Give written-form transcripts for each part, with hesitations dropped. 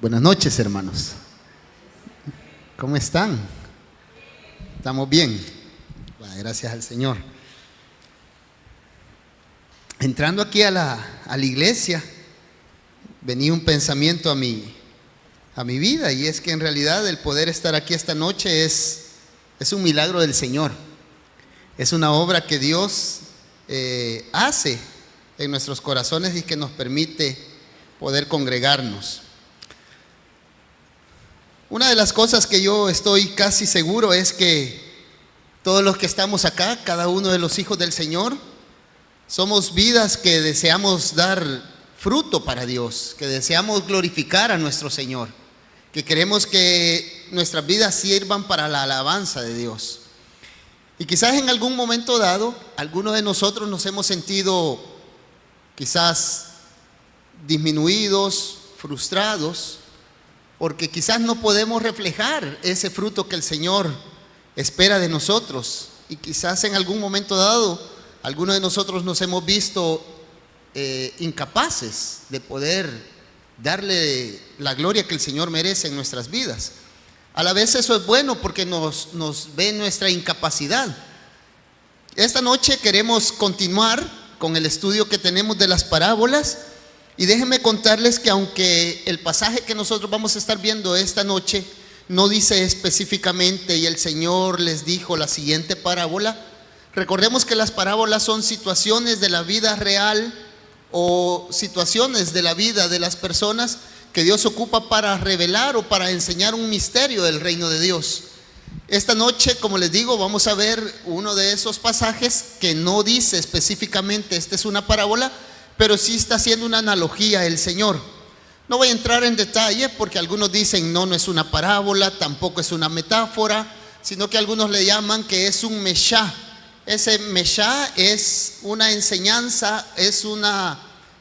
Buenas noches, hermanos. ¿Cómo están? ¿Estamos bien? Gracias al Señor. Entrando aquí a la iglesia, venía un pensamiento a mi vida, y es que en realidad el poder estar aquí esta noche es un milagro del Señor. Es una obra que Dios hace en nuestros corazones y que nos permite poder congregarnos. Una de las cosas que yo estoy casi seguro es que todos los que estamos acá, cada uno de los hijos del Señor, somos vidas que deseamos dar fruto para Dios, que deseamos glorificar a nuestro Señor, que queremos que nuestras vidas sirvan para la alabanza de Dios. Y quizás en algún momento dado, algunos de nosotros nos hemos sentido quizás disminuidos, frustrados, porque quizás no podemos reflejar ese fruto que el Señor espera de nosotros. Y quizás en algún momento dado, algunos de nosotros nos hemos visto incapaces de poder darle la gloria que el Señor merece en nuestras vidas. A la vez eso es bueno porque nos ve nuestra incapacidad. Esta noche queremos continuar con el estudio que tenemos de las parábolas. Y déjenme contarles que aunque el pasaje que nosotros vamos a estar viendo esta noche no dice específicamente y el Señor les dijo la siguiente parábola, recordemos que las parábolas son situaciones de la vida real o situaciones de la vida de las personas que Dios ocupa para revelar o para enseñar un misterio del reino de Dios. Esta noche, como les digo, vamos a ver uno de esos pasajes que no dice específicamente esta es una parábola, pero sí está haciendo una analogía el Señor. No voy a entrar en detalle porque algunos dicen no es una parábola, tampoco es una metáfora, sino que algunos le llaman que es un meshá. Ese meshá es una enseñanza, es una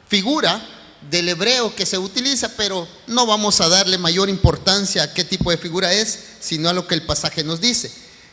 figura del hebreo que se utiliza, pero no vamos a darle mayor importancia a qué tipo de figura es, sino a lo que el pasaje nos dice.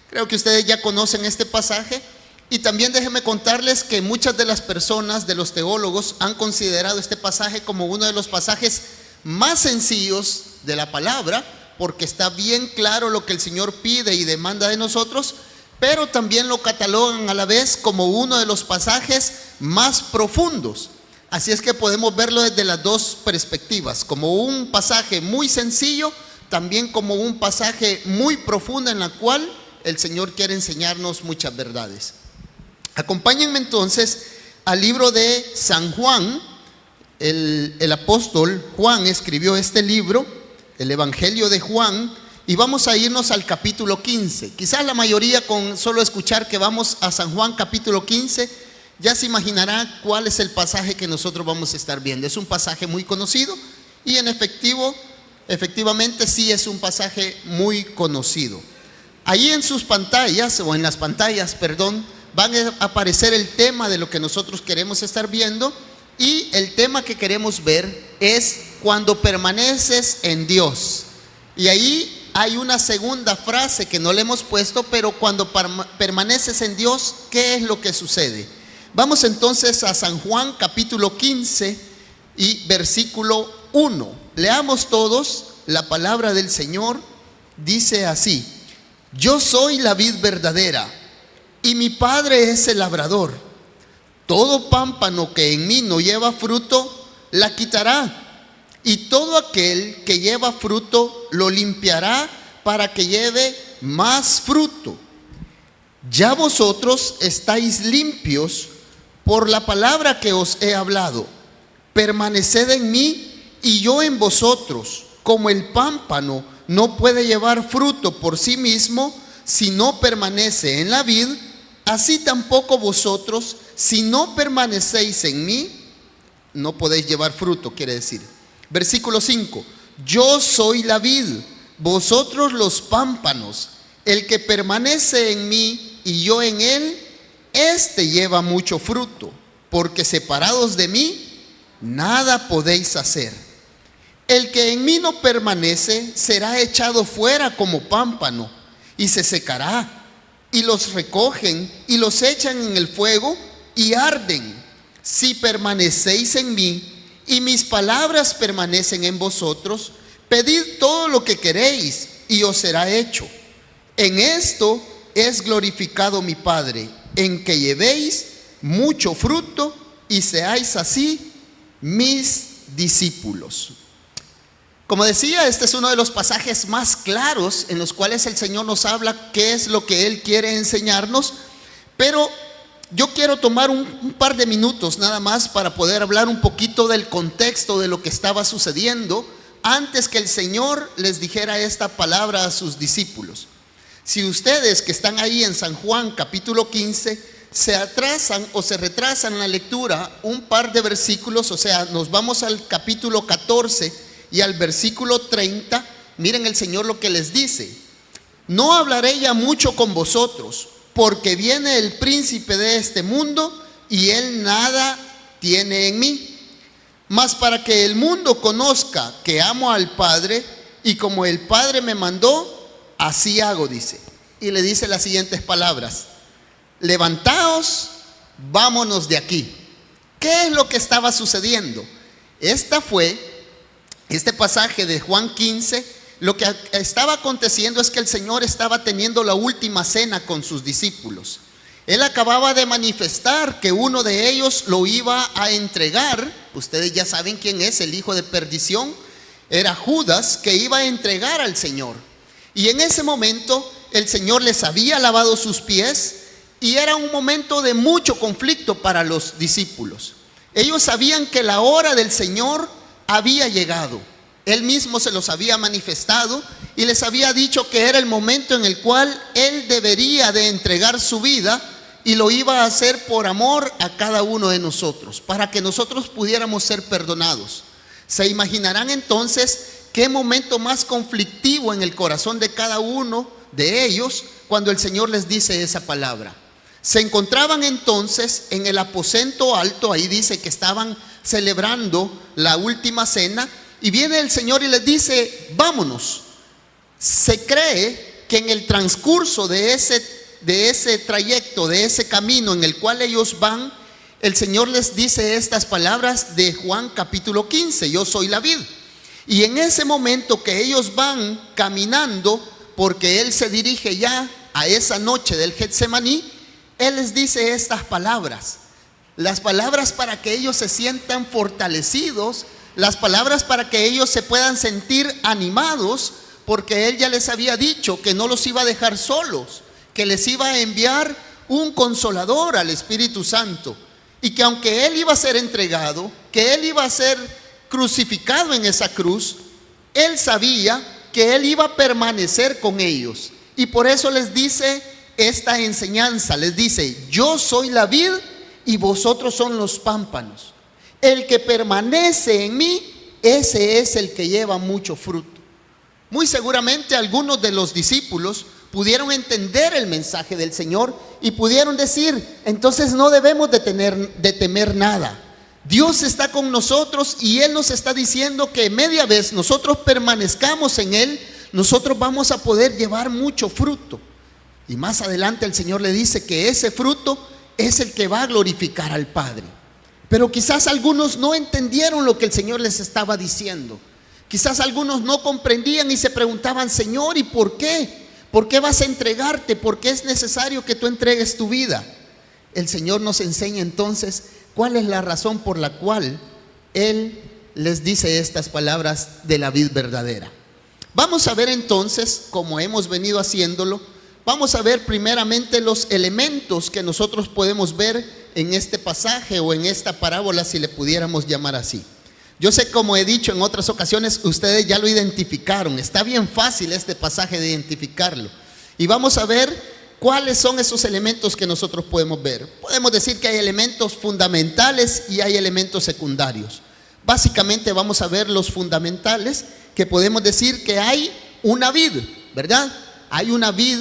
Creo que ustedes ya conocen este pasaje. Y también déjenme contarles que muchas de las personas, de los teólogos, han considerado este pasaje como uno de los pasajes más sencillos de la palabra, porque está bien claro lo que el Señor pide y demanda de nosotros, pero también lo catalogan a la vez como uno de los pasajes más profundos. Así es que podemos verlo desde las dos perspectivas, como un pasaje muy sencillo, también como un pasaje muy profundo en la cual el Señor quiere enseñarnos muchas verdades. Acompáñenme entonces al libro de San Juan. El apóstol Juan escribió este libro, el Evangelio de Juan, y vamos a irnos al capítulo 15. Quizás la mayoría con solo escuchar que vamos a San Juan capítulo 15, ya se imaginará cuál es el pasaje que nosotros vamos a estar viendo. Es un pasaje muy conocido y efectivamente sí es un pasaje muy conocido. Ahí en sus pantallas, o en las pantallas, perdón, van a aparecer el tema de lo que nosotros queremos estar viendo, y el tema que queremos ver es cuando permaneces en Dios. Y ahí hay una segunda frase que no le hemos puesto, pero cuando permaneces en Dios, ¿qué es lo que sucede? Vamos entonces a San Juan capítulo 15 y versículo 1. Leamos todos la palabra del Señor. Dice así: yo soy la vid verdadera y mi Padre es el labrador. Todo pámpano que en mí no lleva fruto, la quitará. Y todo aquel que lleva fruto, lo limpiará para que lleve más fruto. Ya vosotros estáis limpios por la palabra que os he hablado. Permaneced en mí y yo en vosotros. Como el pámpano no puede llevar fruto por sí mismo si no permanece en la vid, así tampoco vosotros, si no permanecéis en mí, no podéis llevar fruto, quiere decir. Versículo 5: yo soy la vid, vosotros los pámpanos. El que permanece en mí y yo en él, éste lleva mucho fruto, porque separados de mí, nada podéis hacer. El que en mí no permanece será echado fuera como pámpano y se secará. Y los recogen y los echan en el fuego y arden. Si permanecéis en mí y mis palabras permanecen en vosotros, pedid todo lo que queréis y os será hecho. En esto es glorificado mi Padre, en que llevéis mucho fruto y seáis así mis discípulos. Como decía, este es uno de los pasajes más claros en los cuales el Señor nos habla qué es lo que Él quiere enseñarnos, pero yo quiero tomar un par de minutos nada más para poder hablar un poquito del contexto de lo que estaba sucediendo antes que el Señor les dijera esta palabra a sus discípulos. Si ustedes que están ahí en San Juan capítulo 15 se atrasan o se retrasan en la lectura un par de versículos, o sea, nos vamos al capítulo 14 y al versículo 30, miren el Señor lo que les dice: no hablaré ya mucho con vosotros, porque viene el príncipe de este mundo y él nada tiene en mí. Mas para que el mundo conozca que amo al Padre, y como el Padre me mandó, así hago, dice. Y le dice las siguientes palabras: levantaos, vámonos de aquí. ¿Qué es lo que estaba sucediendo? Este pasaje de Juan 15, lo que estaba aconteciendo es que el Señor estaba teniendo la última cena con sus discípulos. Él acababa de manifestar que uno de ellos lo iba a entregar. Ustedes ya saben quién es, el hijo de perdición. Era Judas, que iba a entregar al Señor. Y en ese momento el Señor les había lavado sus pies y era un momento de mucho conflicto para los discípulos. Ellos sabían que la hora del Señor había llegado. Él mismo se los había manifestado y les había dicho que era el momento en el cual Él debería de entregar su vida, y lo iba a hacer por amor a cada uno de nosotros, para que nosotros pudiéramos ser perdonados. Se imaginarán entonces qué momento más conflictivo en el corazón de cada uno de ellos cuando el Señor les dice esa palabra. Se encontraban entonces en el aposento alto, ahí dice que estaban celebrando la última cena, y viene el Señor y les dice: vámonos. Se cree que en el transcurso de ese trayecto, de ese camino en el cual ellos van, el Señor les dice estas palabras de Juan capítulo 15: yo soy la vid. Y en ese momento que ellos van caminando, porque Él se dirige ya a esa noche del Getsemaní, Él les dice estas palabras. Las palabras para que ellos se sientan fortalecidos, las palabras para que ellos se puedan sentir animados, porque Él ya les había dicho que no los iba a dejar solos, que les iba a enviar un consolador, al Espíritu Santo, y que aunque Él iba a ser entregado, que Él iba a ser crucificado en esa cruz, Él sabía que Él iba a permanecer con ellos. Y por eso les dice esta enseñanza, les dice: yo soy la vid y vosotros son los pámpanos. El que permanece en mí, ese es el que lleva mucho fruto. Muy seguramente algunos de los discípulos pudieron entender el mensaje del Señor y pudieron decir: entonces no debemos de temer nada. Dios está con nosotros y Él nos está diciendo que media vez nosotros permanezcamos en Él, nosotros vamos a poder llevar mucho fruto. Y más adelante el Señor le dice que ese fruto es el que va a glorificar al Padre. Pero quizás algunos no entendieron lo que el Señor les estaba diciendo. Quizás algunos no comprendían y se preguntaban: Señor, ¿y por qué? ¿Por qué vas a entregarte? ¿Por qué es necesario que tú entregues tu vida? El Señor nos enseña entonces cuál es la razón por la cual Él les dice estas palabras de la vid verdadera. Vamos a ver entonces, como hemos venido haciéndolo, vamos a ver primeramente los elementos que nosotros podemos ver en este pasaje o en esta parábola, si le pudiéramos llamar así. Yo sé, como he dicho en otras ocasiones, ustedes ya lo identificaron. Está bien fácil este pasaje de identificarlo. Y vamos a ver cuáles son esos elementos que nosotros podemos ver. Podemos decir que hay elementos fundamentales y hay elementos secundarios. Básicamente vamos a ver los fundamentales, que podemos decir que hay una vid, ¿verdad? Hay una vid,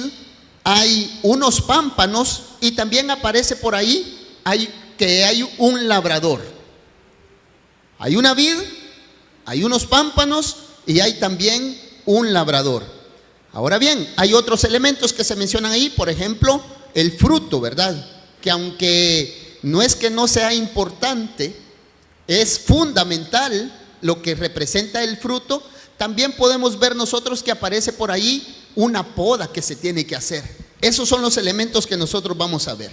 hay unos pámpanos, y también aparece por ahí que hay un labrador. Hay una vid, hay unos pámpanos y hay también un labrador. Ahora bien, hay otros elementos que se mencionan ahí, por ejemplo, el fruto, ¿verdad? Que aunque no es que no sea importante, es fundamental lo que representa el fruto, también podemos ver nosotros que aparece por ahí una poda que se tiene que hacer. Esos son los elementos que nosotros vamos a ver.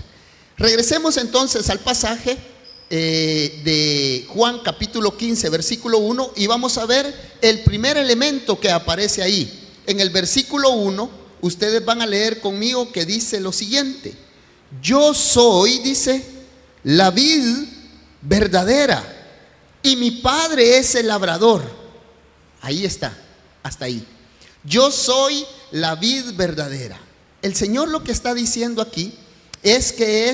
Regresemos entonces al pasaje de Juan capítulo 15, versículo 1, y vamos a ver el primer elemento que aparece ahí. En el versículo 1, ustedes van a leer conmigo que dice lo siguiente: yo soy, dice, la vid verdadera, y mi Padre es el labrador. Ahí está, hasta ahí. Yo soy la vid verdadera. El Señor lo que está diciendo aquí es que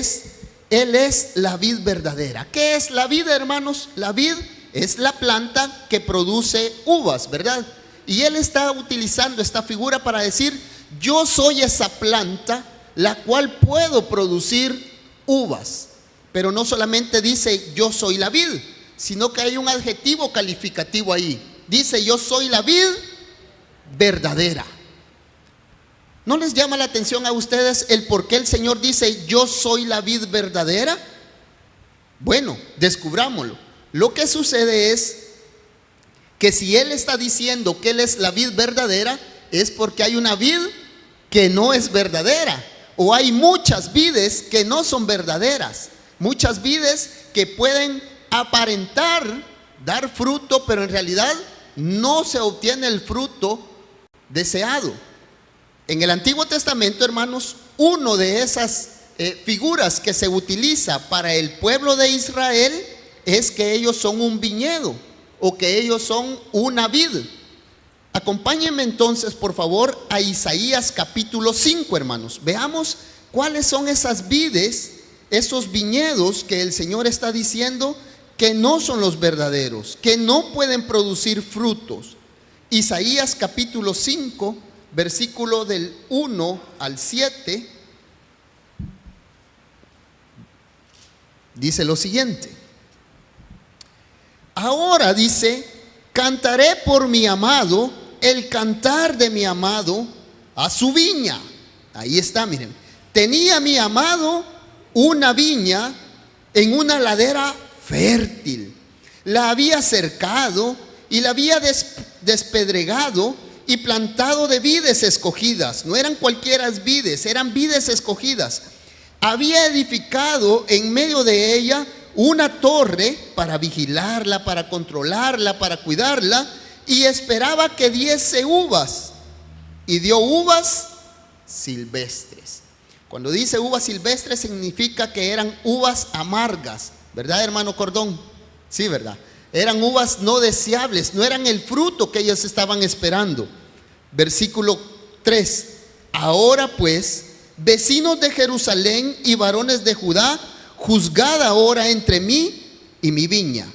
Él es la vid verdadera. ¿Qué es la vid, hermanos? La vid es la planta que produce uvas, ¿verdad? Y Él está utilizando esta figura para decir: yo soy esa planta la cual puedo producir uvas. Pero no solamente dice yo soy la vid, sino que hay un adjetivo calificativo ahí. Dice: yo soy la vid verdadera. ¿No les llama la atención a ustedes el por qué el Señor dice yo soy la vid verdadera? Bueno, descubrámoslo. Lo que sucede es que si Él está diciendo que Él es la vid verdadera, es porque hay una vid que no es verdadera, o hay muchas vides que no son verdaderas, muchas vides que pueden aparentar dar fruto, pero en realidad no se obtiene el fruto deseado. En el Antiguo Testamento, hermanos, uno de esas figuras que se utiliza para el pueblo de Israel es que ellos son un viñedo, o que ellos son una vid. Acompáñenme entonces, por favor, a Isaías capítulo 5, hermanos. Veamos cuáles son esas vides, esos viñedos que el Señor está diciendo que no son los verdaderos, que no pueden producir frutos. Isaías capítulo 5, versículo del 1 al 7, dice lo siguiente: ahora, dice, cantaré por mi amado el cantar de mi amado a su viña. Ahí está, miren. Tenía mi amado una viña en una ladera fértil. La había cercado y la había despedregado y plantado de vides escogidas. No eran cualquiera vides, eran vides escogidas. Había edificado en medio de ella una torre para vigilarla, para controlarla, para cuidarla, y esperaba que diese uvas, y dio uvas silvestres. Cuando dice uvas silvestres significa que eran uvas amargas, ¿verdad, hermano Cordón? Sí, ¿verdad? Eran uvas no deseables, no eran el fruto que ellos estaban esperando. Versículo 3: ahora pues, vecinos de Jerusalén y varones de Judá, juzgad ahora entre mí y mi viña.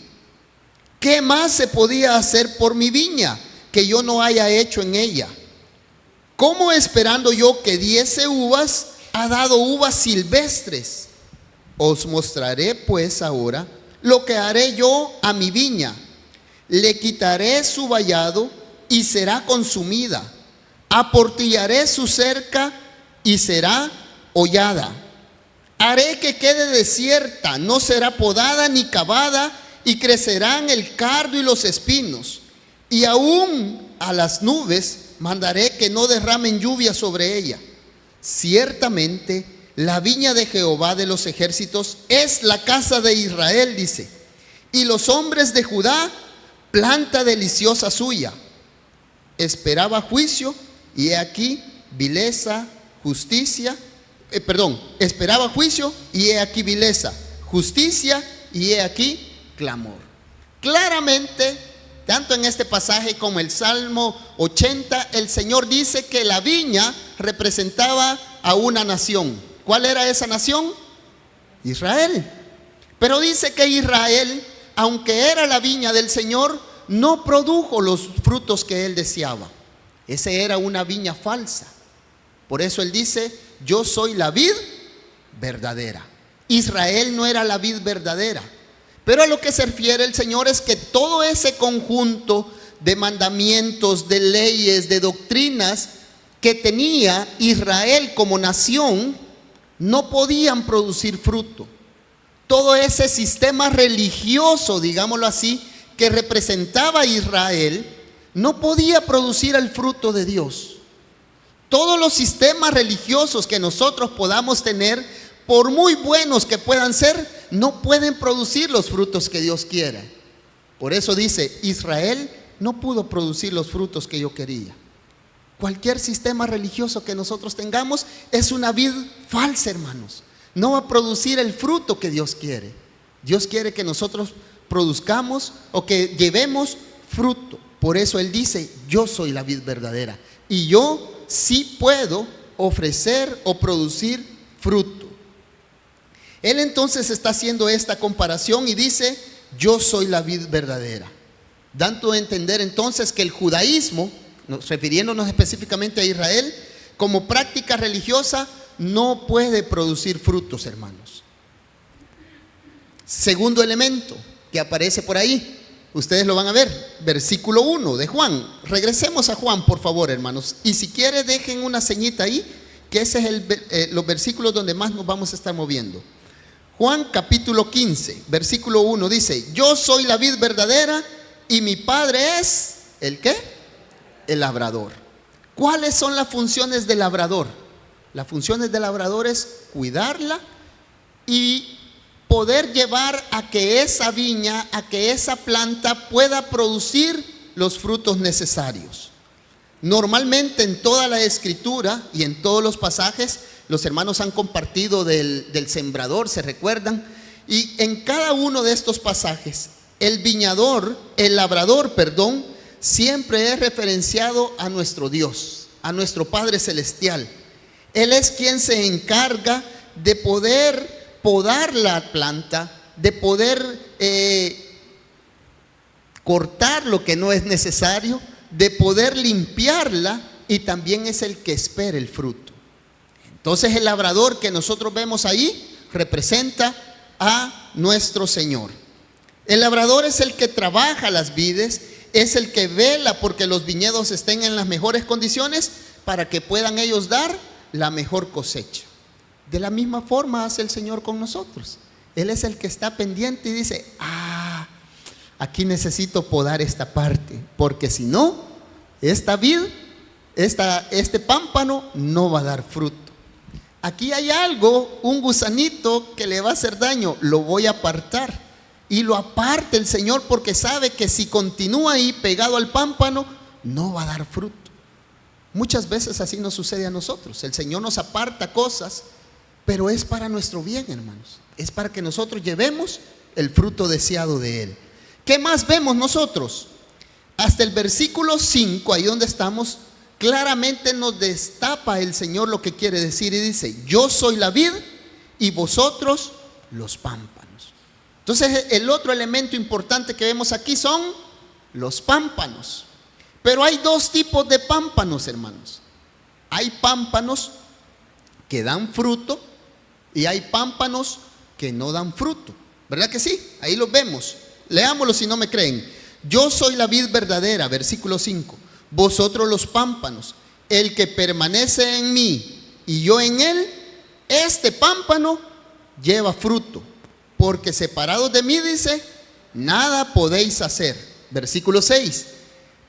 ¿Qué más se podía hacer por mi viña que yo no haya hecho en ella? ¿Cómo, esperando yo que diese uvas, ha dado uvas silvestres? Os mostraré pues ahora lo que haré yo a mi viña. Le quitaré su vallado y será consumida. Aportillaré su cerca y será hollada. Haré que quede desierta, no será podada ni cavada, y crecerán el cardo y los espinos. Y aún a las nubes mandaré que no derramen lluvia sobre ella. Ciertamente la viña de Jehová de los ejércitos es la casa de Israel, dice, y los hombres de Judá, planta deliciosa suya. Esperaba juicio, y he aquí vileza, justicia. Esperaba juicio, y he aquí vileza, justicia, y he aquí clamor. Claramente, tanto en este pasaje como el Salmo 80, el Señor dice que la viña representaba a una nación. ¿Cuál era esa nación? Israel. Pero dice que Israel, aunque era la viña del Señor, no produjo los frutos que él deseaba. Esa era una viña falsa. Por eso él dice: yo soy la vid verdadera. Israel no era la vid verdadera. Pero a lo que se refiere el Señor es que todo ese conjunto de mandamientos, de leyes, de doctrinas que tenía Israel como nación, no podían producir fruto. Todo ese sistema religioso, digámoslo así, que representaba a Israel, no podía producir el fruto de Dios. Todos los sistemas religiosos que nosotros podamos tener, por muy buenos que puedan ser, no pueden producir los frutos que Dios quiera. Por eso dice, Israel no pudo producir los frutos que yo quería. Cualquier sistema religioso que nosotros tengamos es una vid falsa, hermanos. No va a producir el fruto que Dios quiere. Dios quiere que nosotros produzcamos o que llevemos fruto. Por eso Él dice, yo soy la vid verdadera y yo sí puedo ofrecer o producir fruto. Él entonces está haciendo esta comparación y dice, yo soy la vid verdadera, dando a entender entonces que el judaísmo, refiriéndonos específicamente a Israel, como práctica religiosa no puede producir frutos, hermanos. Segundo elemento que aparece por ahí, ustedes lo van a ver, versículo 1 de Juan. Regresemos a Juan, por favor, hermanos, y si quiere dejen una señita ahí, que ese es los versículos donde más nos vamos a estar moviendo. Juan capítulo 15, versículo 1 dice, yo soy la vid verdadera y mi Padre es, ¿el qué? El labrador. ¿Cuáles son las funciones del labrador? Las funciones del labrador es cuidarla y poder llevar a que esa viña, a que esa planta pueda producir los frutos necesarios. Normalmente en toda la escritura y en todos los pasajes, los hermanos han compartido del sembrador, ¿se recuerdan? Y en cada uno de estos pasajes, el labrador, siempre es referenciado a nuestro Dios, a nuestro Padre Celestial. Él es quien se encarga de poder podar la planta, de poder cortar lo que no es necesario, de poder limpiarla, y también es el que espera el fruto. Entonces el labrador que nosotros vemos ahí representa a nuestro Señor. El labrador es el que trabaja las vides, es el que vela porque los viñedos estén en las mejores condiciones para que puedan ellos dar la mejor cosecha. De la misma forma hace el Señor con nosotros. Él es el que está pendiente y dice, aquí necesito podar esta parte, porque si no, esta vid, este pámpano no va a dar fruto. Aquí hay algo, un gusanito que le va a hacer daño, lo voy a apartar. Y lo aparte el Señor porque sabe que si continúa ahí pegado al pámpano, no va a dar fruto. Muchas veces así nos sucede a nosotros. El Señor nos aparta cosas, pero es para nuestro bien, hermanos. Es para que nosotros llevemos el fruto deseado de Él. ¿Qué más vemos nosotros? Hasta el versículo 5, ahí donde estamos, claramente nos destapa el Señor lo que quiere decir y dice, yo soy la vid y vosotros los pámpanos. Entonces el otro elemento importante que vemos aquí son los pámpanos. Pero hay dos tipos de pámpanos, hermanos. Hay pámpanos que dan fruto y hay pámpanos que no dan fruto. ¿Verdad que sí? Ahí los vemos. Leámoslo si no me creen. Yo soy la vid verdadera, versículo 5. Vosotros los pámpanos. El que permanece en mí y yo en él, este pámpano lleva fruto. Porque separados de mí, dice, nada podéis hacer. Versículo 6.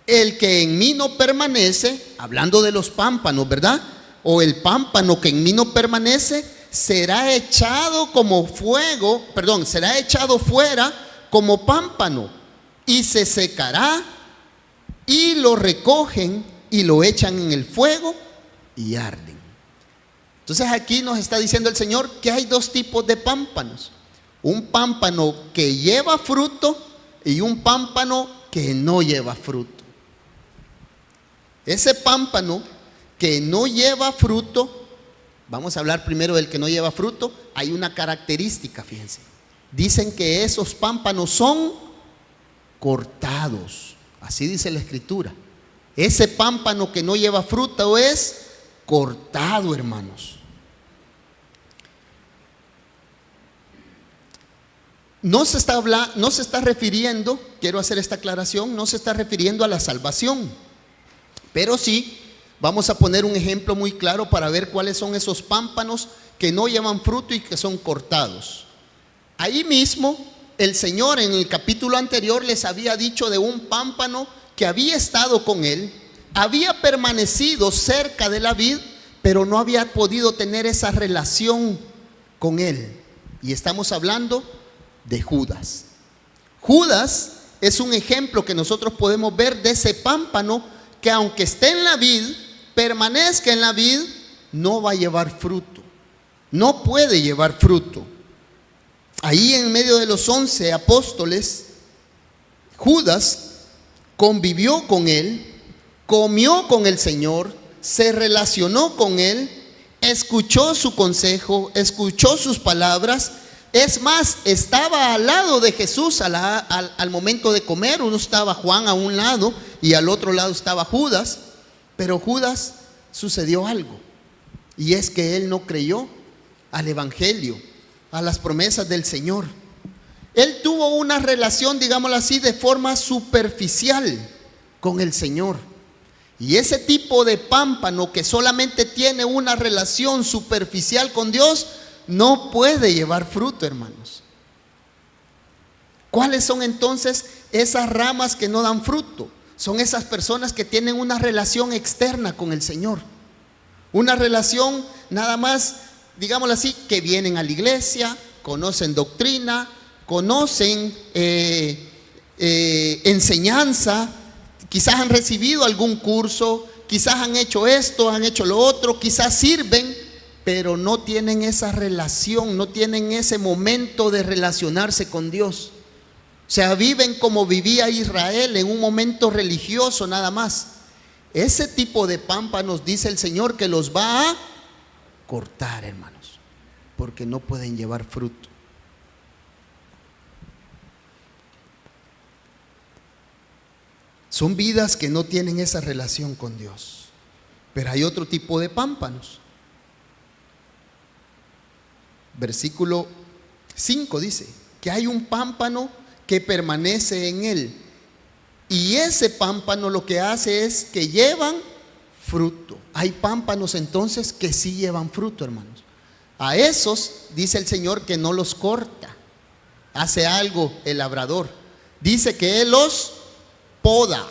El que en mí no permanece, hablando de los pámpanos, ¿verdad? O el pámpano que en mí no permanece, será echado será echado fuera como pámpano y se secará y lo recogen y lo echan en el fuego y arden. Entonces aquí nos está diciendo el Señor que hay dos tipos de pámpanos. Un pámpano que lleva fruto y un pámpano que no lleva fruto. Ese pámpano que no lleva fruto, vamos a hablar primero del que no lleva fruto, hay una característica, fíjense. Dicen que esos pámpanos son cortados, así dice la Escritura. Ese pámpano que no lleva fruto es cortado, hermanos. No se está refiriendo, quiero hacer esta aclaración, no se está refiriendo a la salvación, pero sí vamos a poner un ejemplo muy claro para ver cuáles son esos pámpanos que no llevan fruto y que son cortados. Ahí mismo el Señor en el capítulo anterior les había dicho de un pámpano que había estado con él, había permanecido cerca de la vid, pero no había podido tener esa relación con él. Y estamos hablando de Judas. Judas es un ejemplo que nosotros podemos ver de ese pámpano que, aunque esté en la vid, permanezca en la vid, no va a llevar fruto. No puede llevar fruto. Ahí en medio de los 11 apóstoles, Judas convivió con él, comió con el Señor, se relacionó con él, escuchó su consejo, escuchó sus palabras. Es más, estaba al lado de Jesús al momento de comer. Uno estaba Juan a un lado y al otro lado estaba Judas. Pero Judas, sucedió algo, y es que él no creyó al evangelio, a las promesas del Señor. Él tuvo una relación, digámoslo así, de forma superficial con el Señor. Y ese tipo de pámpano que solamente tiene una relación superficial con Dios, no puede llevar fruto, hermanos. ¿Cuáles son entonces esas ramas que no dan fruto? Son esas personas que tienen una relación externa con el Señor. Una relación nada más, digámoslo así, que vienen a la iglesia, conocen doctrina, conocen enseñanza, quizás han recibido algún curso, quizás han hecho esto, han hecho lo otro, quizás sirven, pero no tienen esa relación, no tienen ese momento de relacionarse con Dios. O sea, viven como vivía Israel, en un momento religioso nada más. Ese tipo de pámpanos, dice el Señor, que los va a cortar, hermanos, porque no pueden llevar fruto. Son vidas que no tienen esa relación con Dios. Pero hay otro tipo de pámpanos. Versículo 5 dice que hay un pámpano que permanece en él. Y ese pámpano lo que hace es que llevan fruto. Hay pámpanos entonces que sí llevan fruto, hermanos. A esos dice el Señor que no los corta. Hace algo el labrador. Dice que Él los poda.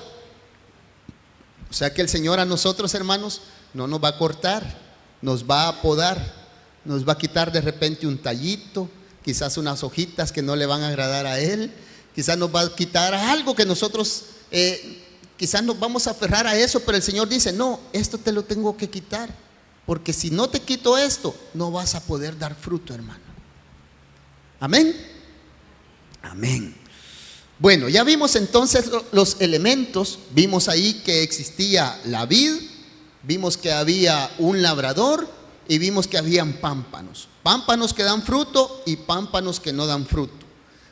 O sea que el Señor a nosotros, hermanos, no nos va a cortar, nos va a podar. Nos va a quitar de repente un tallito, quizás unas hojitas que no le van a agradar a Él. Quizás nos va a quitar algo que nosotros, quizás nos vamos a aferrar a eso, pero el Señor dice, no, esto te lo tengo que quitar, porque si no te quito esto, no vas a poder dar fruto, hermano. Amén. Amén. Bueno, ya vimos entonces los elementos. Vimos ahí que existía la vid, vimos que había un labrador y vimos que habían pámpanos. Pámpanos que dan fruto y pámpanos que no dan fruto.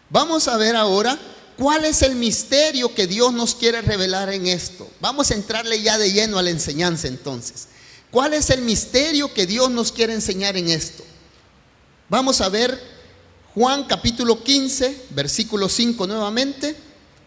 Vamos a ver ahora cuál es el misterio que Dios nos quiere revelar en esto. Vamos a entrarle ya de lleno a la enseñanza entonces. ¿Cuál es el misterio que Dios nos quiere enseñar en esto? Vamos a ver Juan capítulo 15, versículo 5 nuevamente,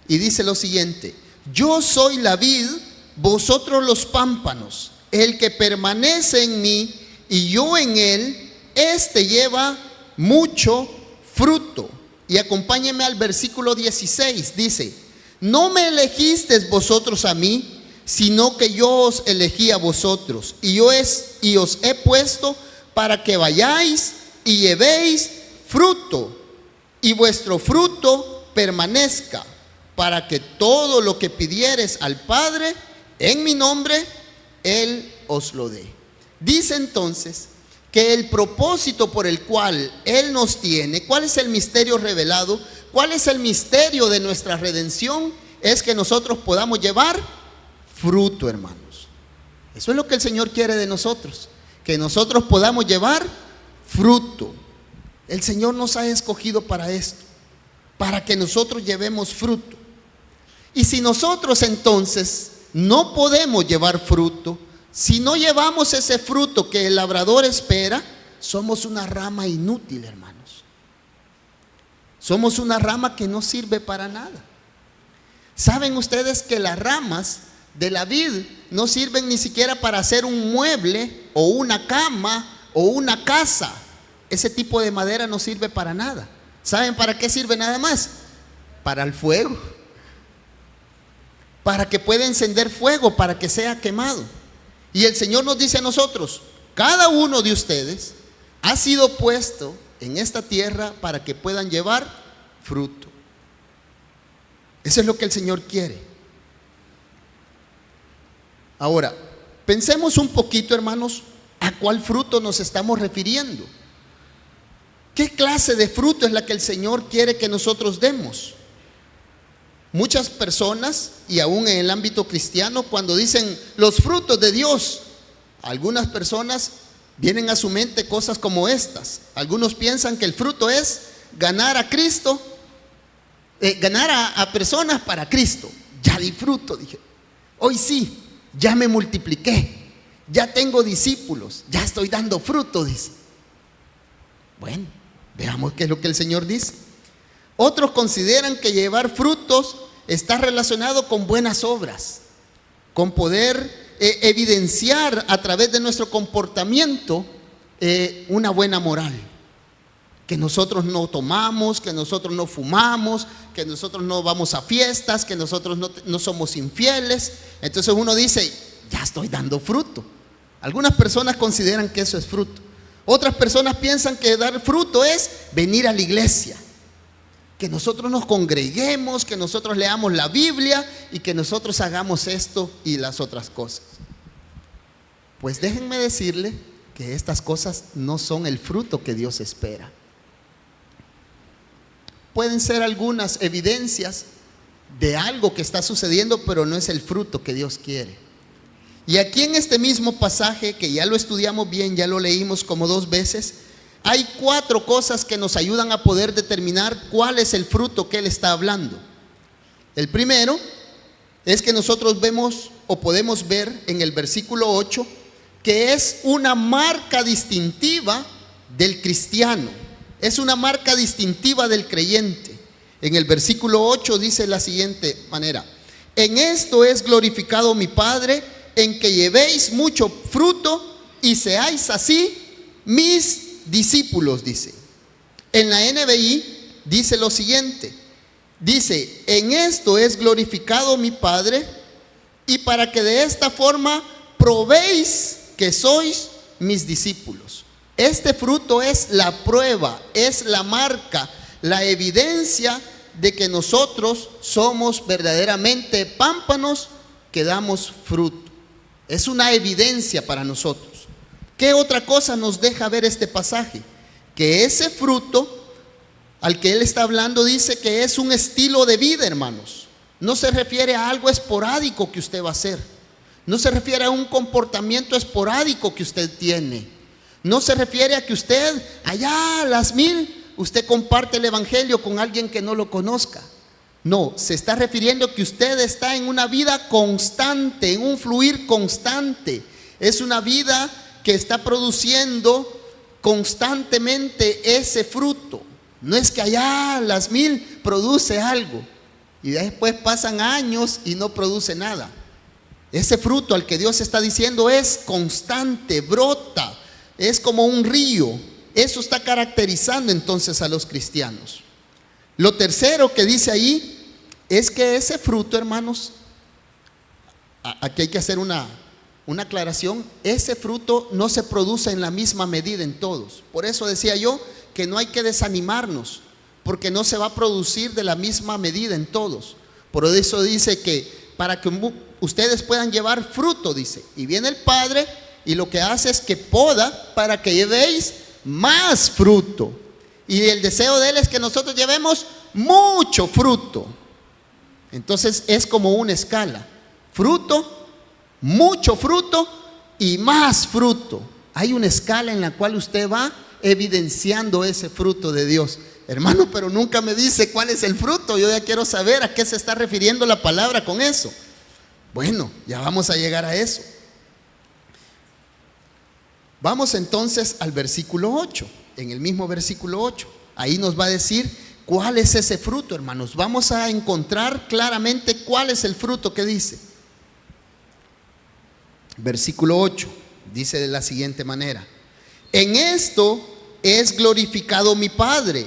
y dice lo siguiente: yo soy la vid, vosotros los pámpanos. El que permanece en mí y yo en él, este lleva mucho fruto. Y acompáñenme al versículo 16, dice: no me elegisteis vosotros a mí, sino que yo os elegí a vosotros, y os he puesto para que vayáis y llevéis fruto, y vuestro fruto permanezca, para que todo lo que pidiereis al Padre en mi nombre, Él os lo dé. Dice entonces que el propósito por el cual Él nos tiene, ¿cuál es el misterio revelado? ¿Cuál es el misterio de nuestra redención? Es que nosotros podamos llevar fruto, hermanos. Eso es lo que el Señor quiere de nosotros, que nosotros podamos llevar fruto. El Señor nos ha escogido para esto, para que nosotros llevemos fruto. Y si nosotros entonces no podemos llevar fruto, si no llevamos ese fruto que el labrador espera, somos una rama inútil, hermanos. Somos una rama que no sirve para nada. ¿Saben ustedes que las ramas de la vid no sirven ni siquiera para hacer un mueble o una cama o una casa? Ese tipo de madera no sirve para nada. ¿Saben para qué sirve nada más? Para el fuego. para que pueda encender fuego, para que sea quemado. Y el Señor nos dice a nosotros: cada uno de ustedes ha sido puesto en esta tierra para que puedan llevar fruto. Eso es lo que el Señor quiere. Ahora, pensemos un poquito, hermanos, a cuál fruto nos estamos refiriendo. ¿Qué clase de fruto es la que el Señor quiere que nosotros demos? Muchas personas, y aún en el ámbito cristiano, cuando dicen los frutos de Dios, algunas personas vienen a su mente cosas como estas. Algunos piensan que el fruto es ganar a Cristo, ganar a personas para Cristo. Ya di fruto, dije. Hoy sí, ya me multipliqué, ya tengo discípulos, ya estoy dando fruto, dice. Bueno, veamos qué es lo que el Señor dice. Otros consideran que llevar frutos está relacionado con buenas obras, con poder evidenciar a través de nuestro comportamiento una buena moral. Que nosotros no tomamos, que nosotros no fumamos, que nosotros no vamos a fiestas, que nosotros no somos infieles. Entonces uno dice: ya estoy dando fruto. Algunas personas consideran que eso es fruto. Otras personas piensan que dar fruto es venir a la iglesia, que nosotros nos congreguemos, que nosotros leamos la Biblia y que nosotros hagamos esto y las otras cosas. Pues déjenme decirle que estas cosas no son el fruto que Dios espera. Pueden ser algunas evidencias de algo que está sucediendo, pero no es el fruto que Dios quiere. Y aquí en este mismo pasaje, que ya lo estudiamos bien, ya lo leímos como 2 veces, hay 4 cosas que nos ayudan a poder determinar cuál es el fruto que Él está hablando. El primero es que nosotros vemos o podemos ver en el versículo 8 que es una marca distintiva del cristiano, es una marca distintiva del creyente. En el versículo 8 dice de la siguiente manera: en esto es glorificado mi Padre, en que llevéis mucho fruto y seáis así mis discípulos, dice. En la NBI dice lo siguiente, dice: en esto es glorificado mi Padre, y para que de esta forma probéis que sois mis discípulos. Este fruto es la prueba, es la marca, la evidencia de que nosotros somos verdaderamente pámpanos que damos fruto. Es una evidencia para nosotros. ¿Qué otra cosa nos deja ver este pasaje? Que ese fruto al que Él está hablando dice que es un estilo de vida, hermanos. No se refiere a algo esporádico que usted va a hacer. No se refiere a un comportamiento esporádico que usted tiene. No se refiere a que usted allá a las 1000 usted comparte el evangelio con alguien que no lo conozca. No, se está refiriendo que usted está en una vida constante, en un fluir constante. Es una vida que está produciendo constantemente ese fruto. No es que allá a las 1000 produce algo y después pasan años y no produce nada. Ese fruto al que Dios está diciendo es constante, brota, es como un río. Eso está caracterizando entonces a los cristianos. Lo tercero que dice ahí es que ese fruto, hermanos, aquí hay que hacer una aclaración. Ese fruto no se produce en la misma medida en todos. Por eso decía yo que no hay que desanimarnos, porque no se va a producir de la misma medida en todos. Por eso dice que para que ustedes puedan llevar fruto, dice, y viene el Padre y lo que hace es que poda para que llevéis más fruto. Y el deseo de Él es que nosotros llevemos mucho fruto. Entonces es como una escala: fruto, mucho fruto y más fruto. Hay una escala en la cual usted va evidenciando ese fruto de Dios. Hermano, pero nunca me dice cuál es el fruto. Yo ya quiero saber a qué se está refiriendo la palabra con eso. Bueno, ya vamos a llegar a eso. Vamos entonces al versículo 8. En el mismo versículo 8, ahí nos va a decir cuál es ese fruto, hermanos. Vamos a encontrar claramente cuál es el fruto que dice. Versículo 8 dice de la siguiente manera: en esto es glorificado mi Padre,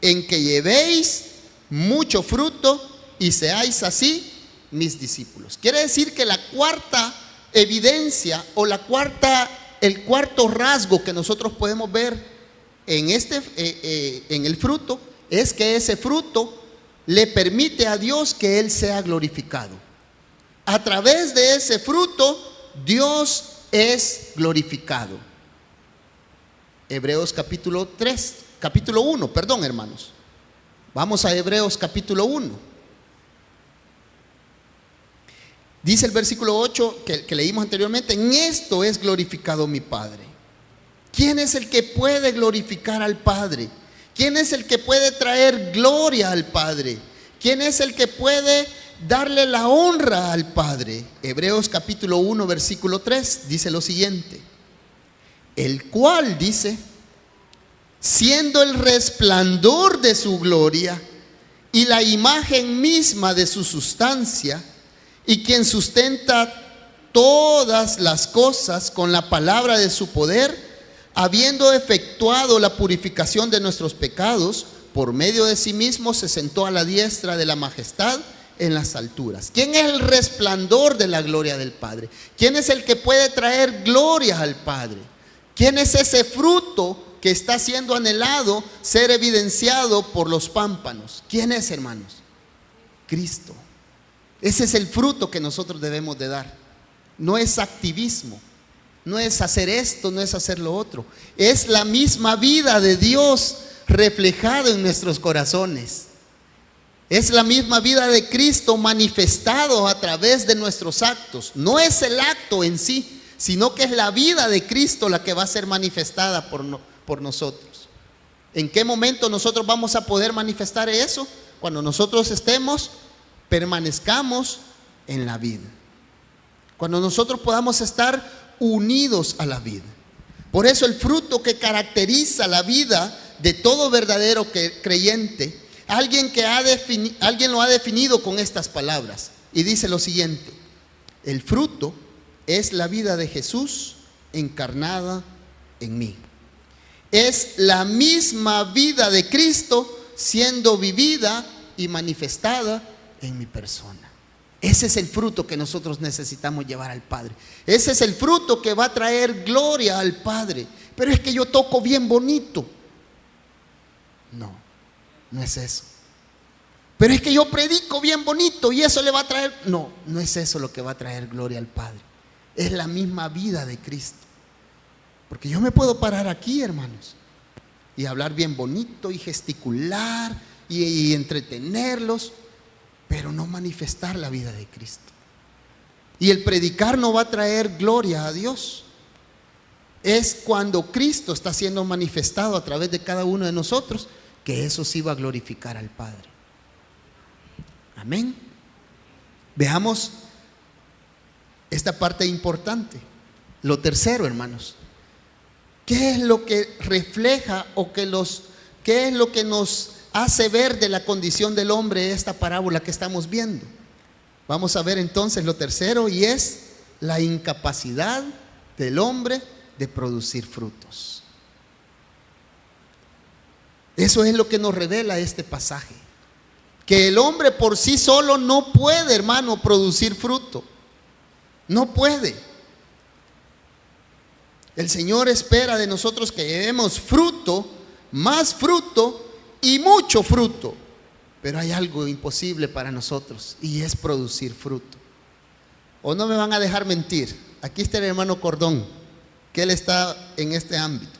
en que llevéis mucho fruto y seáis así mis discípulos. Quiere decir que la cuarta evidencia o el cuarto rasgo que nosotros podemos ver en el fruto es que ese fruto le permite a Dios que Él sea glorificado. A través de ese fruto, Dios es glorificado. Hebreos capítulo 1, hermanos. Vamos a Hebreos capítulo 1. Dice el versículo 8 que leímos anteriormente: en esto es glorificado mi Padre. ¿Quién es el que puede glorificar al Padre? ¿Quién es el que puede traer gloria al Padre? ¿Quién es el que puede darle la honra al Padre? Hebreos capítulo 1 versículo 3 dice lo siguiente: el cual, dice, siendo el resplandor de su gloria y la imagen misma de su sustancia, y quien sustenta todas las cosas con la palabra de su poder, habiendo efectuado la purificación de nuestros pecados, por medio de sí mismo se sentó a la diestra de la majestad en las alturas. ¿Quién es el resplandor de la gloria del Padre? ¿Quién es el que puede traer gloria al Padre? ¿Quién es ese fruto que está siendo anhelado ser evidenciado por los pámpanos? ¿Quién es, hermanos? Cristo. Ese es el fruto que nosotros debemos de dar. No es activismo, no es hacer esto, no es hacer lo otro. Es la misma vida de Dios reflejada en nuestros corazones. Es la misma vida de Cristo manifestado a través de nuestros actos. No es el acto en sí, sino que es la vida de Cristo la que va a ser manifestada por nosotros. ¿En qué momento nosotros vamos a poder manifestar eso? Cuando nosotros permanezcamos en la vida. Cuando nosotros podamos estar unidos a la vida. Por eso el fruto que caracteriza la vida de todo verdadero creyente, alguien lo ha definido con estas palabras y dice lo siguiente: el fruto es la vida de Jesús encarnada en mí. Es la misma vida de Cristo siendo vivida y manifestada en mi persona. Ese es el fruto que nosotros necesitamos llevar al Padre. Ese es el fruto que va a traer gloria al Padre. Pero es que yo toco bien bonito. No, no es eso. Pero es que yo predico bien bonito y eso le va a traer. No, no es eso lo que va a traer gloria al Padre. Es la misma vida de Cristo. Porque yo me puedo parar aquí, hermanos, y hablar bien bonito y gesticular y entretenerlos, pero no manifestar la vida de Cristo. Y el predicar no va a traer gloria a Dios. Es cuando Cristo está siendo manifestado a través de cada uno de nosotros que eso sí va a glorificar al Padre. Amén. Veamos esta parte importante. Lo tercero, hermanos. ¿Qué es lo que refleja qué es lo que nos hace ver de la condición del hombre esta parábola que estamos viendo? Vamos a ver entonces lo tercero, y es la incapacidad del hombre de producir frutos. Eso es lo que nos revela este pasaje, que el hombre por sí solo no puede, hermano, producir fruto. No puede. El Señor espera de nosotros que llevemos fruto, más fruto y mucho fruto. Pero hay algo imposible para nosotros, y es producir fruto. O no me van a dejar mentir. Aquí está el hermano Cordón, que él está en este ámbito.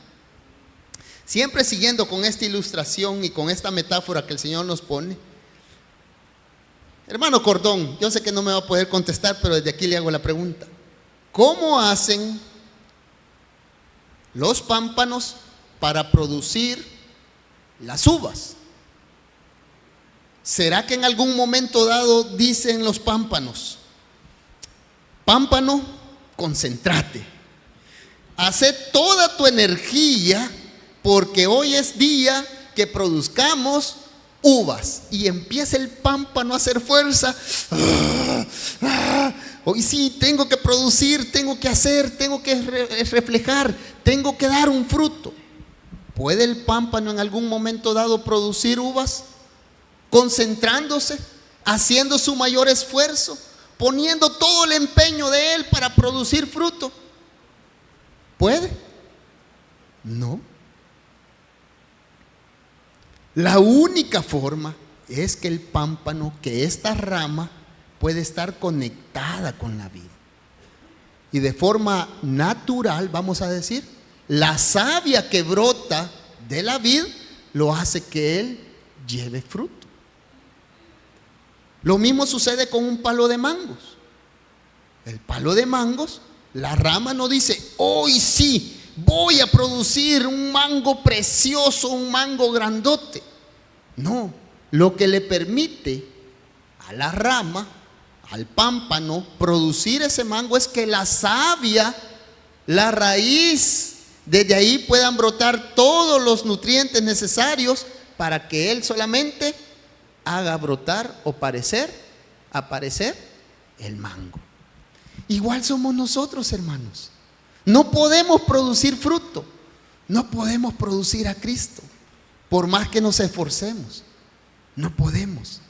Siempre siguiendo con esta ilustración y con esta metáfora que el Señor nos pone. Hermano Cordón, yo sé que no me va a poder contestar, pero desde aquí le hago la pregunta: ¿cómo hacen los pámpanos para producir las uvas? ¿Será que en algún momento dado dicen los pámpanos: pámpano, concéntrate, hace toda tu energía, porque hoy es día que produzcamos uvas? Y empieza el pámpano a hacer fuerza. Hoy sí, tengo que producir, tengo que hacer, tengo que reflejar, tengo que dar un fruto. ¿Puede el pámpano en algún momento dado producir uvas? Concentrándose, haciendo su mayor esfuerzo, poniendo todo el empeño de él para producir fruto. ¿Puede? No. La única forma es que el pámpano, que esta rama, puede estar conectada con la vid. Y de forma natural, vamos a decir, la savia que brota de la vid lo hace que él lleve fruto. Lo mismo sucede con un palo de mangos. El palo de mangos, la rama no dice, hoy sí, voy a producir un mango precioso, un mango grandote. No, lo que le permite a la rama, al pámpano, producir ese mango es que la savia, la raíz, desde ahí puedan brotar todos los nutrientes necesarios para que él solamente haga brotar o aparecer el mango. Igual somos nosotros, hermanos. No podemos producir fruto, no podemos producir a Cristo, por más que nos esforcemos. No podemos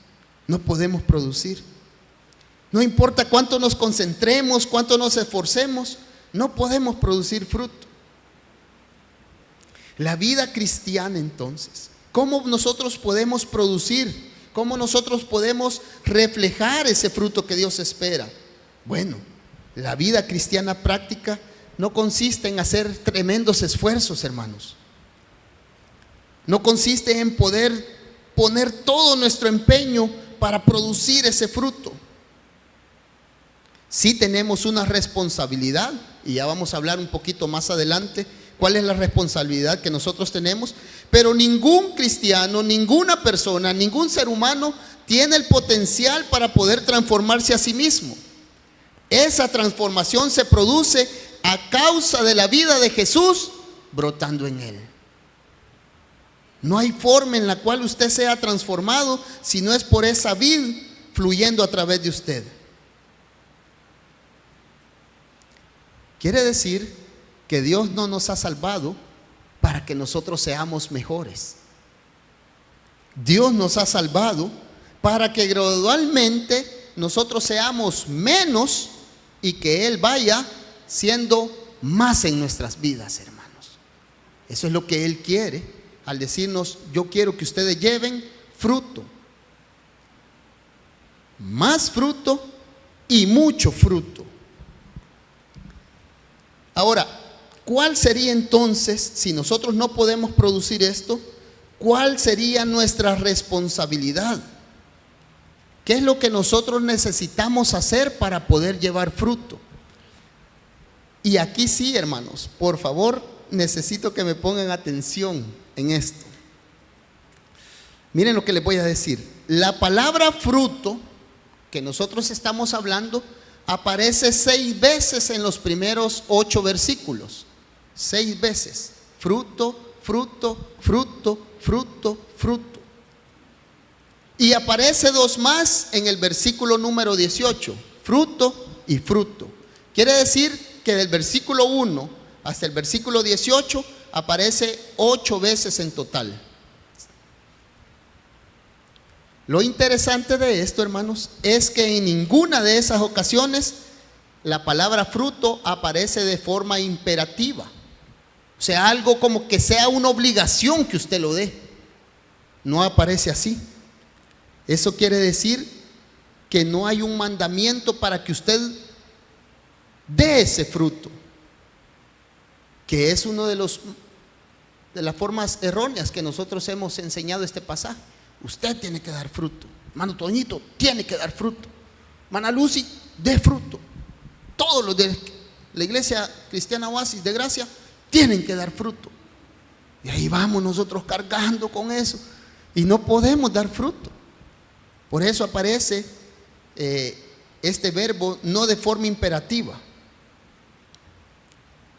producir. No importa cuánto nos concentremos, cuánto nos esforcemos, no podemos producir fruto. La vida cristiana, entonces, ¿cómo nosotros podemos producir? ¿Cómo nosotros podemos reflejar ese fruto que Dios espera? Bueno, la vida cristiana práctica no consiste en hacer tremendos esfuerzos, hermanos. No consiste en poder poner todo nuestro empeño para producir ese fruto. Sí tenemos una responsabilidad, y ya vamos a hablar un poquito más adelante cuál es la responsabilidad que nosotros tenemos, pero ningún cristiano, ninguna persona, ningún ser humano tiene el potencial para poder transformarse a sí mismo. Esa transformación se produce a causa de la vida de Jesús brotando en él. No hay forma en la cual usted sea transformado si no es por esa vid fluyendo a través de usted. Quiere decir que Dios no nos ha salvado para que nosotros seamos mejores. Dios nos ha salvado para que gradualmente nosotros seamos menos y que Él vaya siendo más en nuestras vidas, hermanos. Eso es lo que Él quiere al decirnos: yo quiero que ustedes lleven fruto, más fruto y mucho fruto. Ahora, ¿cuál sería entonces, si nosotros no podemos producir esto, cuál sería nuestra responsabilidad? ¿Qué es lo que nosotros necesitamos hacer para poder llevar fruto? Y aquí sí, hermanos, por favor, necesito que me pongan atención en esto. Miren lo que les voy a decir. La palabra fruto que nosotros estamos hablando aparece 6 veces en los primeros 8 versículos. 6 veces. Fruto, fruto, fruto, fruto, fruto. Y aparece 2 más en el versículo número 18. Fruto y fruto. Quiere decir que del versículo 1 hasta el versículo 18 aparece 8 veces en total. Lo interesante de esto, hermanos, es que en ninguna de esas ocasiones la palabra fruto aparece de forma imperativa. O sea, algo como que sea una obligación que usted lo dé. No aparece así. Eso quiere decir que no hay un mandamiento para que usted dé ese fruto, que es uno de las formas erróneas que nosotros hemos enseñado este pasaje. Usted tiene que dar fruto. Hermano Toñito tiene que dar fruto. Hermana Lucy, dé fruto. Todos los de la iglesia cristiana Oasis de Gracia tienen que dar fruto. Y ahí vamos nosotros cargando con eso. Y no podemos dar fruto. Por eso aparece este verbo no de forma imperativa.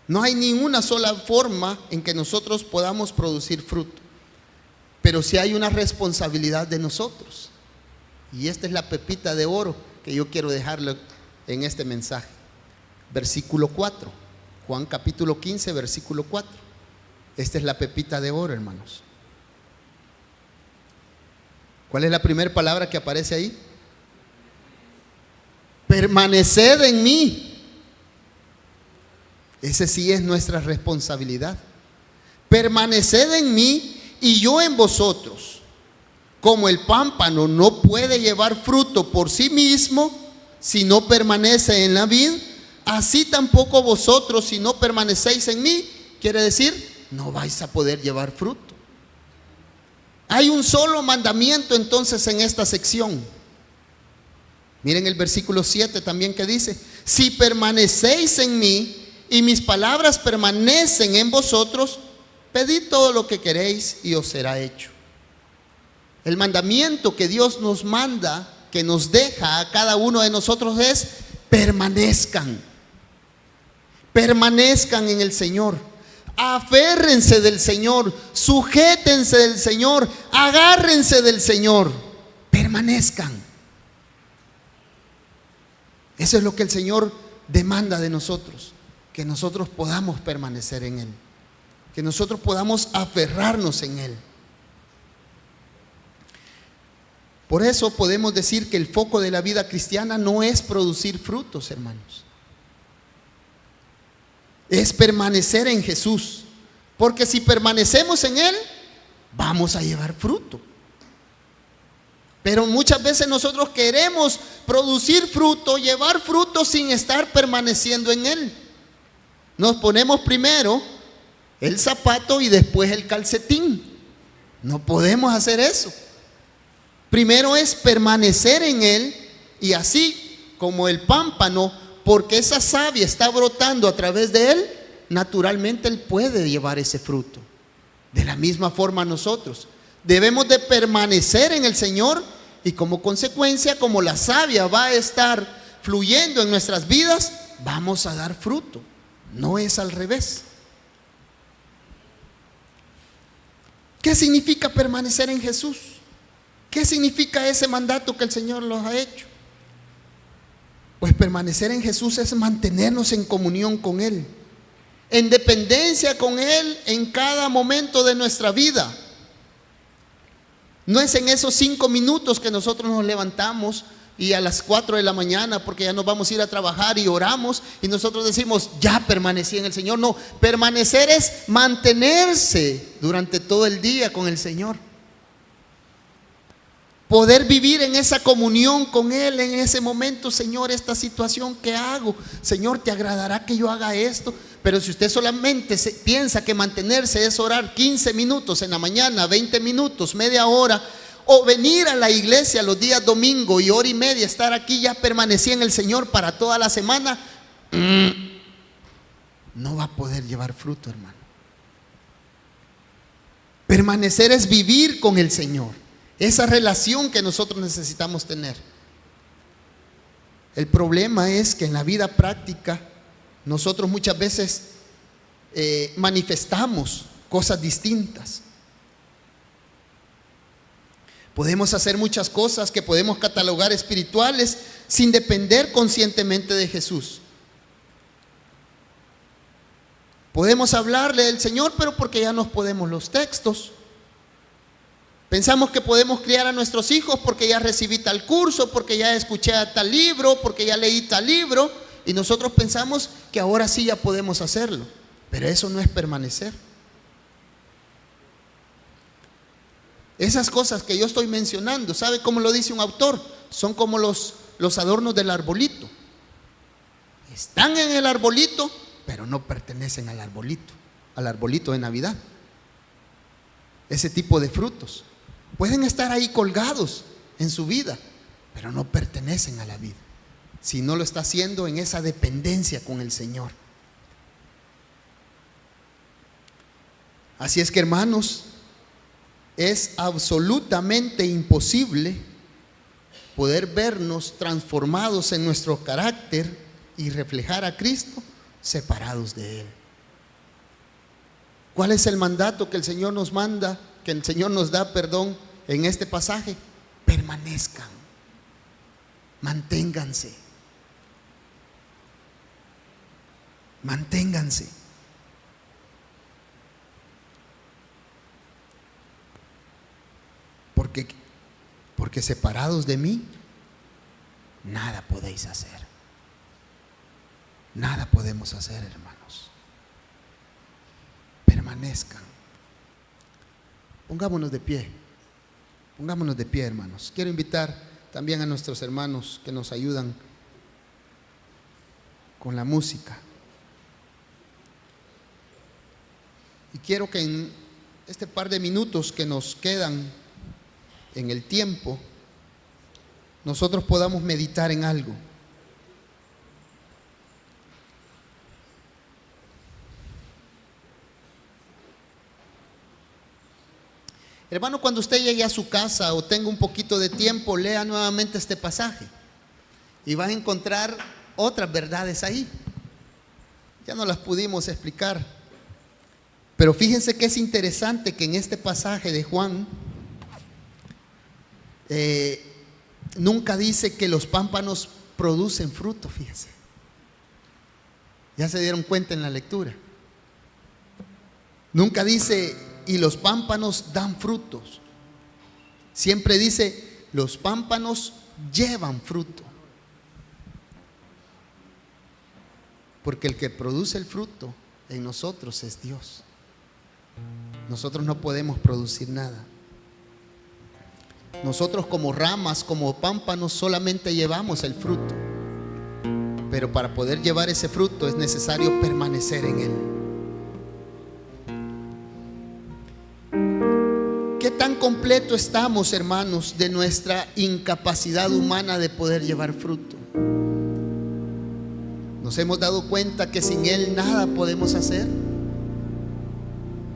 No hay ninguna sola forma en que nosotros podamos producir fruto. Pero sí hay una responsabilidad de nosotros. Y esta es la pepita de oro que yo quiero dejarle en este mensaje. Versículo 4. Juan capítulo 15, versículo 4. Esta es la pepita de oro, hermanos. ¿Cuál es la primera palabra que aparece ahí? permaneced en mí. Ese sí es nuestra responsabilidad. Permaneced en mí y yo en vosotros. Como el pámpano no puede llevar fruto por sí mismo si no permanece en la vid, así tampoco vosotros si no permanecéis en mí. Quiere decir, no vais a poder llevar fruto. Hay un solo mandamiento entonces en esta sección. Miren el versículo 7 también que dice: si permanecéis en mí y mis palabras permanecen en vosotros, pedid todo lo que queréis y os será hecho. El mandamiento que Dios nos manda, que nos deja a cada uno de nosotros, es: permanezcan. Permanezcan en el Señor. Aférrense del Señor. Sujétense del Señor. Agárrense del Señor. Permanezcan. Eso es lo que el Señor demanda de nosotros. Que nosotros podamos permanecer en Él. Que nosotros podamos aferrarnos en Él. Por eso podemos decir que el foco de la vida cristiana no es producir frutos, hermanos. Es permanecer en Jesús. Porque si permanecemos en Él, vamos a llevar fruto. Pero muchas veces nosotros queremos producir fruto, llevar fruto sin estar permaneciendo en Él. Nos ponemos primero el zapato y después el calcetín. No podemos hacer eso. Primero es permanecer en Él, y así como el pámpano, porque esa savia está brotando a través de Él, naturalmente Él puede llevar ese fruto. De la misma forma nosotros debemos de permanecer en el Señor, y como consecuencia, como la savia va a estar fluyendo en nuestras vidas, vamos a dar fruto. No es al revés. ¿Qué significa permanecer en Jesús? ¿Qué significa ese mandato que el Señor nos ha hecho? Pues permanecer en Jesús es mantenernos en comunión con Él, en dependencia con Él en cada momento de nuestra vida. No es en esos 5 minutos que nosotros nos levantamos y a las 4 de la mañana, porque ya nos vamos a ir a trabajar, y oramos y nosotros decimos: ya permanecí en el Señor. No, permanecer es mantenerse durante todo el día con el Señor. Poder vivir en esa comunión con Él en ese momento. Señor, esta situación, ¿qué hago? Señor, ¿te agradará que yo haga esto? Pero si usted solamente piensa que mantenerse es orar 15 minutos en la mañana, 20 minutos, media hora, o venir a la iglesia los días domingo y hora y media estar aquí, ya permanecí en el Señor para toda la semana, no va a poder llevar fruto, hermano. Permanecer es vivir con el Señor. Esa relación que nosotros necesitamos tener. El problema es que en la vida práctica nosotros muchas veces manifestamos cosas distintas. Podemos hacer muchas cosas que podemos catalogar espirituales sin depender conscientemente de Jesús. Podemos hablarle del Señor, pero porque ya nos podemos los textos. Pensamos que podemos criar a nuestros hijos porque ya recibí tal curso, porque ya escuché a tal libro, porque ya leí tal libro, y nosotros pensamos que ahora sí ya podemos hacerlo. Pero eso no es permanecer. Esas cosas que yo estoy mencionando, ¿sabe cómo lo dice un autor? Son como los adornos del arbolito. Están en el arbolito, pero no pertenecen al arbolito de Navidad. Ese tipo de frutos pueden estar ahí colgados en su vida, pero no pertenecen a la vida, si no lo está haciendo en esa dependencia con el Señor. Así es que, hermanos, es absolutamente imposible poder vernos transformados en nuestro carácter y reflejar a Cristo separados de Él. ¿Cuál es el mandato que el Señor nos manda, que el Señor nos da, en este pasaje? Permanezcan, manténganse, manténganse. Porque separados de mí nada podéis hacer. Nada podemos hacer, hermanos. Permanezcan. Pongámonos de pie. Pongámonos de pie, hermanos. Quiero invitar también a nuestros hermanos que nos ayudan con la música. Y quiero que en este par de minutos que nos quedan en el tiempo, nosotros podamos meditar en algo. Hermano, cuando usted llegue a su casa o tenga un poquito de tiempo, lea nuevamente este pasaje y va a encontrar otras verdades ahí. Ya no las pudimos explicar, pero fíjense que es interesante que en este pasaje de Juan nunca dice que los pámpanos producen fruto, fíjense. Ya se dieron cuenta en la lectura. Nunca dice y los pámpanos dan frutos. Siempre dice los pámpanos llevan fruto. Porque el que produce el fruto en nosotros es Dios. Nosotros no podemos producir nada. Nosotros como ramas, como pámpanos, solamente llevamos el fruto. Pero para poder llevar ese fruto es necesario permanecer en él. ¿Qué tan completo estamos, hermanos, de nuestra incapacidad humana de poder llevar fruto? ¿Nos hemos dado cuenta que sin Él nada podemos hacer?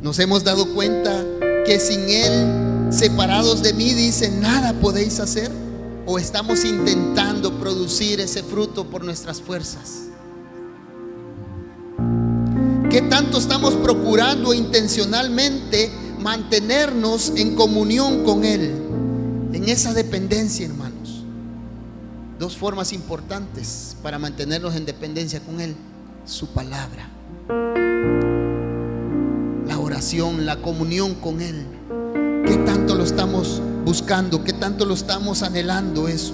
¿Nos hemos dado cuenta que sin Él, separados de mí, dice, nada podéis hacer? ¿O estamos intentando producir ese fruto por nuestras fuerzas? ¿Qué tanto estamos procurando intencionalmente mantenernos en comunión con Él, en esa dependencia, hermanos? Dos formas importantes para mantenernos en dependencia con Él: su palabra, la oración, la comunión con Él. ¿Qué tanto lo estamos buscando? ¿Qué tanto lo estamos anhelando eso?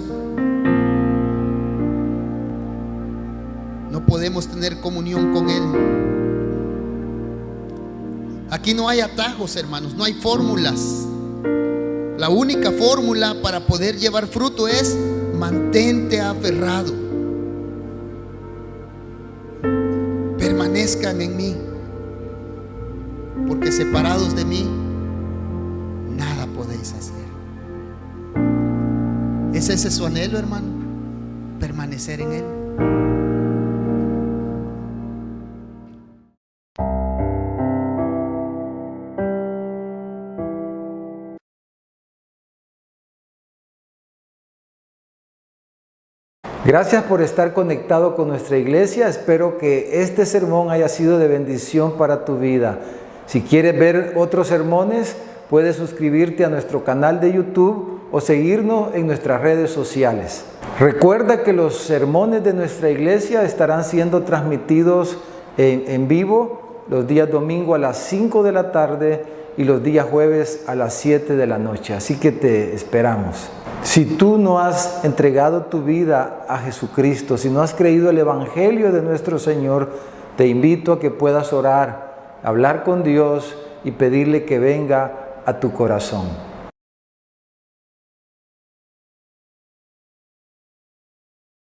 No podemos tener comunión con Él. Aquí no hay atajos, hermanos, no hay fórmulas. La única fórmula para poder llevar fruto es: mantente aferrado. Permanezcan en mí, porque separados de mí nada podéis hacer. ¿Es ese su anhelo, hermano? Permanecer en Él. Gracias por estar conectado con nuestra iglesia. Espero que este sermón haya sido de bendición para tu vida. Si quieres ver otros sermones, puedes suscribirte a nuestro canal de YouTube o seguirnos en nuestras redes sociales. Recuerda que los sermones de nuestra iglesia estarán siendo transmitidos en vivo los días domingo a las 5 de la tarde y los días jueves a las 7 de la noche. Así que te esperamos. Si tú no has entregado tu vida a Jesucristo, si no has creído el Evangelio de nuestro Señor, te invito a que puedas orar, hablar con Dios y pedirle que venga a tu corazón.